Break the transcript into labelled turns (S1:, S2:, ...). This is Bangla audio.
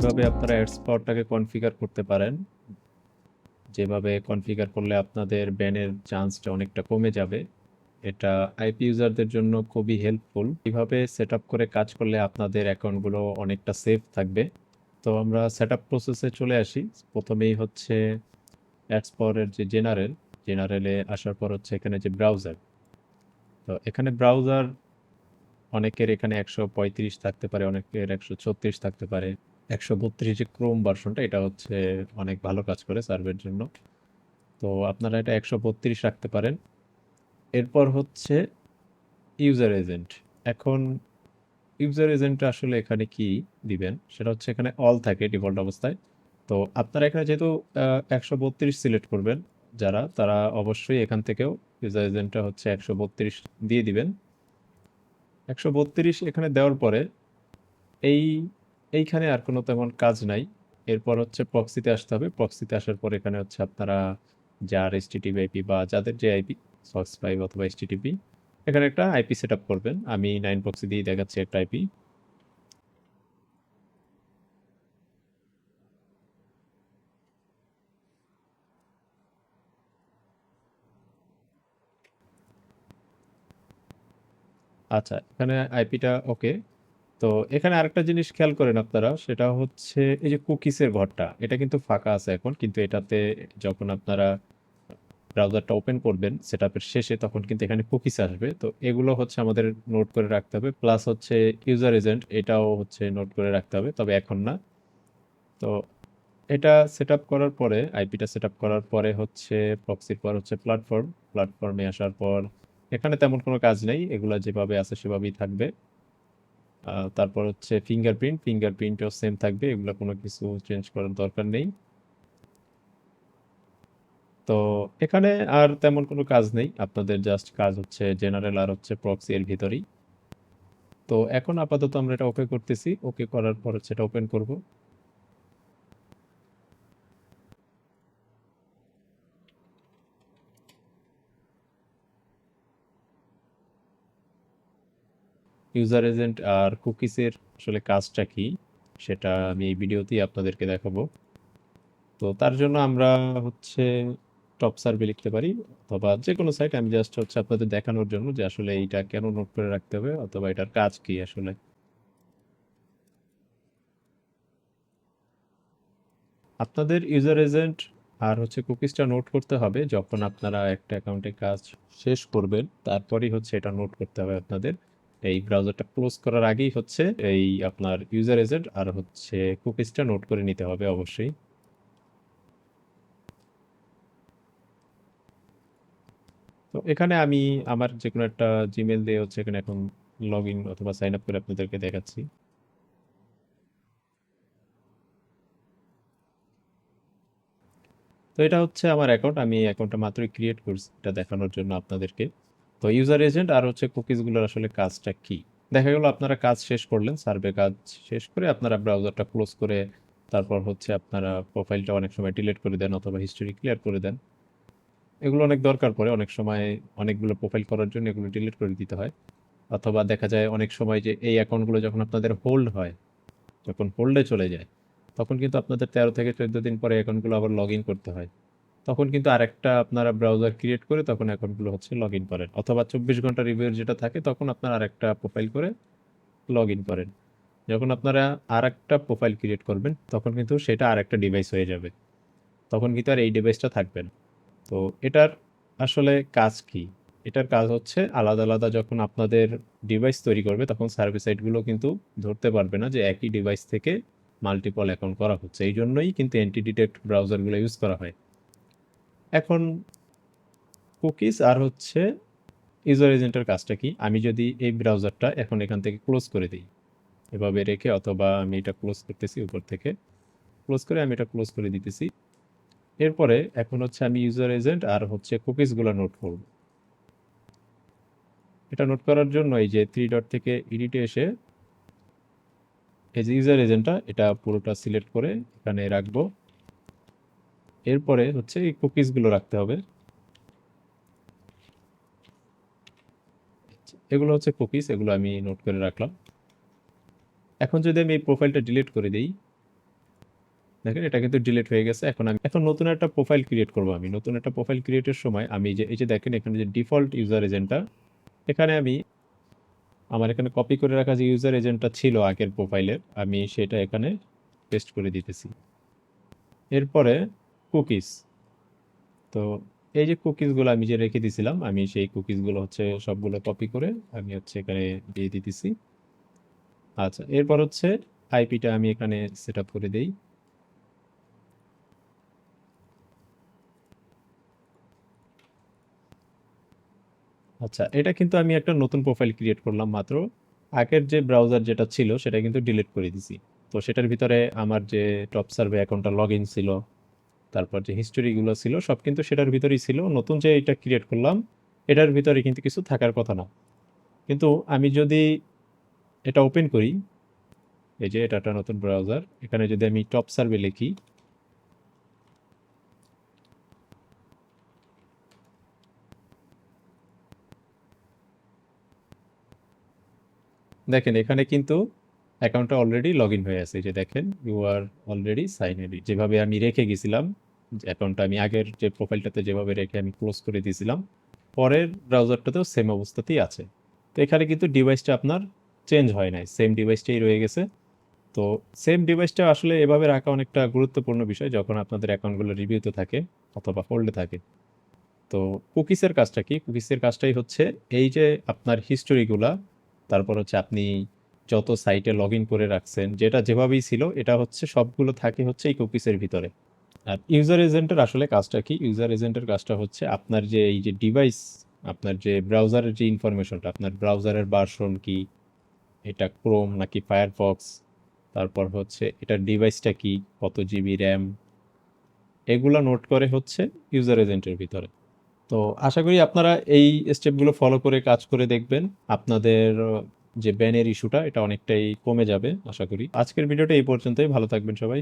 S1: কিভাবে আপনারা অ্যাডস্পটটাকে কনফিগার করতে পারেন, যেভাবে কনফিগার করলে আপনাদের ব্যানের চান্সটা অনেকটা কমে যাবে। এটা আইপি ইউজারদের জন্য খুবই হেল্পফুল। কিভাবে সেট আপ করে কাজ করলে আপনাদের অ্যাকাউন্টগুলো অনেকটা সেফ থাকবে। তো আমরা সেট আপ প্রসেসে চলে আসি। প্রথমেই হচ্ছে অ্যাডস্পটের যে জেনারেলে আসার পর হচ্ছে এখানে যে ব্রাউজার। তো এখানে ব্রাউজার অনেকের এখানে ১৩৫ থাকতে পারে, অনেকের ১৩৬ থাকতে পারে। ১৩২ যে ক্রোম ভার্সনটা এটা হচ্ছে অনেক ভালো কাজ করে সার্ভের জন্য। তো আপনারা এটা ১৩২ রাখতে পারেন। এরপর হচ্ছে ইউজার এজেন্ট। এখন ইউজার এজেন্টটা আসলে এখানে কি দিবেন? সেটা হচ্ছে এখানে অল থাকে ডিফল্ট অবস্থায়। তো আপনারা এখানে যেহেতু ১৩২ সিলেক্ট করবেন যারা, তারা অবশ্যই এখান থেকেও ইউজার এজেন্টটা হচ্ছে ১৩২ দিয়ে দিবেন। ১৩২ এখানে দেওয়ার পরে এই এইখানে আর কোনো তেমন কাজ নাই। এরপর হচ্ছে প্রক্সিতে আসতে হবে। প্রক্সিতে আসার পর এখানে হচ্ছে আপনারা যার এইচটিটিপি আইপি বা যাদের যে আইপি সক্স ৫ অথবা এইচটিটিপি, এখানে একটা আইপি সেট আপ করবেন। আমি 9 প্রক্সি দিয়ে দেখাচ্ছি একটা আইপি। আচ্ছা, এখানে আইপিটা ওকে। তো এখানে আরেকটা জিনিস খেয়াল করেন আপনারা, সেটা হচ্ছে এই যে কুকিসের ঘরটা, এটা কিন্তু ফাঁকা আছে এখন, কিন্তু এটাতে যখন আপনারা ব্রাউজারটা ওপেন করবেন সেটআপের শেষে, তখন কিন্তু এখানে কুকিজ আসবে। তো এগুলো হচ্ছে আমাদের নোট করে রাখতে হবে। প্লাস হচ্ছে ইউজার এজেন্ট, এটাও হচ্ছে নোট করে রাখতে হবে, তবে এখন না। তো এটা সেটআপ করার পরে, আইপিটা সেটআপ করার পরে হচ্ছে প্রক্সির পর হচ্ছে প্ল্যাটফর্মে আসার পর এখানে তেমন কোনো কাজ নেই, এগুলা যেভাবে আছে সেভাবেই থাকবে। তারপর হচ্ছে ফিঙ্গারপ্রিন্টও সেম থাকবে, এগুলো কোনো কিছু চেঞ্জ করার দরকার নেই। তো এখানে আর তেমন কোনো কাজ নেই, আপনাদের জাস্ট কাজ হচ্ছে জেনারেল আর হচ্ছে প্রক্সি এর ভিতরেই। তো এখন আপাতত আমরা এটা ওকে করতেছি, ওকে করার পর হচ্ছে এটা ওপেন করব। ইউজার এজেন্ট আর কুকিজের আসলে কাজটা কি সেটা আমি এই ভিডিওতেই আপনাদেরকে দেখাবো। তো তার জন্য আমরা হচ্ছে টপ সার্ভে লিখতে পারি, অথবা যে কোনো সাইট। আমি জাস্ট হচ্ছে আপনাদের দেখানোর জন্য যে আসলে এইটা কেন নোট করে রাখতে হবে, অথবা এটার কাজ কি আসলে। আপনাদের ইউজার এজেন্ট আর হচ্ছে কুকিজটা নোট করতে হবে যখন আপনারা একটা অ্যাকাউন্টে কাজ শেষ করবেন, তারপরেই হচ্ছে এটা নোট করতে হবে আপনাদের। এই ব্রাউজারটা ক্লোজ করার আগেই হচ্ছে এই আপনার ইউজার এজেন্ট আর হচ্ছে কুকিজটা নোট করে নিতে হবে অবশ্যই। তো এখানে আমি আমার যে কোনো একটা জিমেল দিয়ে হচ্ছে এখানে এখন লগ ইন অথবা সাইন আপ করে আপনাদেরকে দেখাচ্ছি। তো এটা হচ্ছে আমার অ্যাকাউন্ট, আমি এই অ্যাকাউন্টটা মাত্রই ক্রিয়েট করছি এটা দেখানোর জন্য আপনাদেরকে। তো ইউজার এজেন্ট আর হচ্ছে কুকিজগুলোর আসলে কাজটা কি। দেখা গেল আপনারা কাজ শেষ করলেন, সার্ভে কাজ শেষ করে আপনারা ব্রাউজারটা ক্লোজ করে তারপর হচ্ছে আপনারা প্রোফাইলটা অনেক সময় ডিলিট করে দেন অথবা হিস্টোরি ক্লিয়ার করে দেন। এগুলো অনেক দরকার পড়ে অনেক সময়, অনেকগুলো প্রোফাইল করার জন্য এগুলো ডিলিট করে দিতে হয়। অথবা দেখা যায় অনেক সময় যে এই অ্যাকাউন্টগুলো যখন আপনাদের হোল্ড হয়, যখন হোল্ডে চলে যায়, তখন কিন্তু আপনাদের 13 থেকে 14 দিন পরে অ্যাকাউন্টগুলো আবার লগ ইন করতে হয়। তখন কিন্তু আরেকটা আপনারা ব্রাউজার ক্রিয়েট করে তখন অ্যাকাউন্টগুলো হচ্ছে লগ ইন করেন, অথবা 24 ঘন্টা রিভিউর যেটা থাকে তখন আপনারা আরেকটা প্রোফাইল করে লগ ইন করেন। যখন আপনারা আরেকটা প্রোফাইল ক্রিয়েট করবেন তখন কিন্তু সেটা আরেকটা ডিভাইস হয়ে যাবে, তখন কিন্তু আর এই ডিভাইসটা থাকবে না। তো এটার আসলে কাজ কি? এটার কাজ হচ্ছে আলাদা আলাদা যখন আপনাদের ডিভাইস তৈরি করবে তখন সার্ভিস সাইটগুলো কিন্তু ধরতে পারবে না যে একই ডিভাইস থেকে মাল্টিপল অ্যাকাউন্ট করা হচ্ছে। এই জন্যই কিন্তু অ্যান্টি ডিটেক্ট ব্রাউজারগুলো ইউজ করা হয়। এখন কুকিজ আর হচ্ছে ইউজার এজেন্টের কাজটা কি, আমি যদি এই ব্রাউজারটা এখন এখান থেকে ক্লোজ করে দিই এভাবে রেখে, অথবা আমি এটা ক্লোজ করতেছি উপর থেকে, ক্লোজ করে আমি এটা ক্লোজ করে দিতেছি। এরপরে এখন হচ্ছে আমি ইউজার এজেন্ট আর হচ্ছে কুকিজগুলো নোট করব। এটা নোট করার জন্য এই যে থ্রি ডট থেকে এডিটে এসে এই যে ইউজার এজেন্টটা এটা পুরোটা সিলেক্ট করে এখানে রাখবো। এরপরে হচ্ছে এই কুকিজগুলো রাখতে হবে। এগুলো হচ্ছে কুকিজ, এগুলো আমি নোট করে রাখলাম। এখন যদি আমি এই প্রোফাইলটা ডিলিট করে দিই, দেখেন এটা কিন্তু ডিলিট হয়ে গেছে। এখন নতুন একটা প্রোফাইল ক্রিয়েট করব আমি। নতুন একটা প্রোফাইল ক্রিয়েটের সময় আমি এই যে দেখেন এখানে যে ডিফল্ট ইউজার এজেন্টটা, এখানে আমি আমার এখানে কপি করে রাখা যে ইউজার এজেন্টটা ছিল আগের প্রোফাইলের, আমি সেটা এখানে পেস্ট করে দিতেছি। এরপরে কুকিজ। তো এই যে কুকিজগুলো আমি যে রেখে দিয়েছিলাম, আমি সেই কুকিজগুলো হচ্ছে সবগুলো কপি করে আমি হচ্ছে এখানে দিয়ে দিতেছি। আচ্ছা, এরপর হচ্ছে আইপিটা আমি এখানে সেট আপ করে দেই। আচ্ছা, এটা কিন্তু আমি একটা নতুন প্রোফাইল ক্রিয়েট করলাম মাত্র। আগের যে ব্রাউজার যেটা ছিল সেটা কিন্তু ডিলিট করে দিছি। তো সেটার ভিতরে আমার যে টপ সার্ভে অ্যাকাউন্টটা লগ ইন ছিল, তারপর যে হিস্টোরিগুলো ছিল সব কিন্তু সেটার ভিতরেই ছিল। নতুন যে এটা ক্রিয়েট করলাম এটার ভিতরে কিন্তু কিছু থাকার কথা না। কিন্তু আমি যদি এটা ওপেন করি, এই যে এটা একটা নতুন ব্রাউজার, এখানে যদি আমি টপ সার্ভে লিখি, দেখেন এখানে কিন্তু অ্যাকাউন্টটা অলরেডি লগ ইন হয়ে আছে। এই যে দেখেন you are already sign in, যেভাবে আমি রেখে গেছিলাম অ্যাকাউন্টটা, আমি আগের যে প্রোফাইলটাতে যেভাবে রেখে আমি ক্লোজ করে দিয়েছিলাম, পরের ব্রাউজারটাতেও সেম অবস্থাতেই আছে। তো এখানে কিন্তু ডিভাইসটা আপনার চেঞ্জ হয় নাই, সেম ডিভাইসটাই রয়ে গেছে। তো সেম ডিভাইসটা আসলে এভাবে রাখা অনেকটা গুরুত্বপূর্ণ বিষয় যখন আপনাদের অ্যাকাউন্টগুলো রিভিউতে থাকে অথবা হোল্ডে থাকে। তো কুকিসের কাজটা কি? কুকিসের কাজটাই হচ্ছে এই যে আপনার হিস্টোরিগুলা, তারপর হচ্ছে আপনি যত সাইটে লগ ইন করে রাখছেন, যেটা যেভাবেই ছিল এটা হচ্ছে সবগুলো থাকে হচ্ছে এই কুকিসের ভিতরে। আর ইউজার এজেন্টের আসলে কাজটা কি? ইউজার এজেন্টের কাজটা হচ্ছে আপনার যে এই যে ডিভাইস, আপনার যে ব্রাউজারের যে ইনফরমেশনটা, আপনার ব্রাউজারের ভার্সন কি, এটা ক্রোম নাকি ফায়ারফক্স, তারপর হচ্ছে এটার ডিভাইসটা কি, কত জিবি র্যাম, এগুলা নোট করে হচ্ছে ইউজার এজেন্টের ভিতরে। তো আশা করি আপনারা এই স্টেপগুলো ফলো করে কাজ করে দেখবেন, আপনাদের যে ব্যানের ইস্যুটা এটা অনেকটাই কমে যাবে আশা করি। আজকের ভিডিওটা এই পর্যন্তই, ভালো থাকবেন সবাই।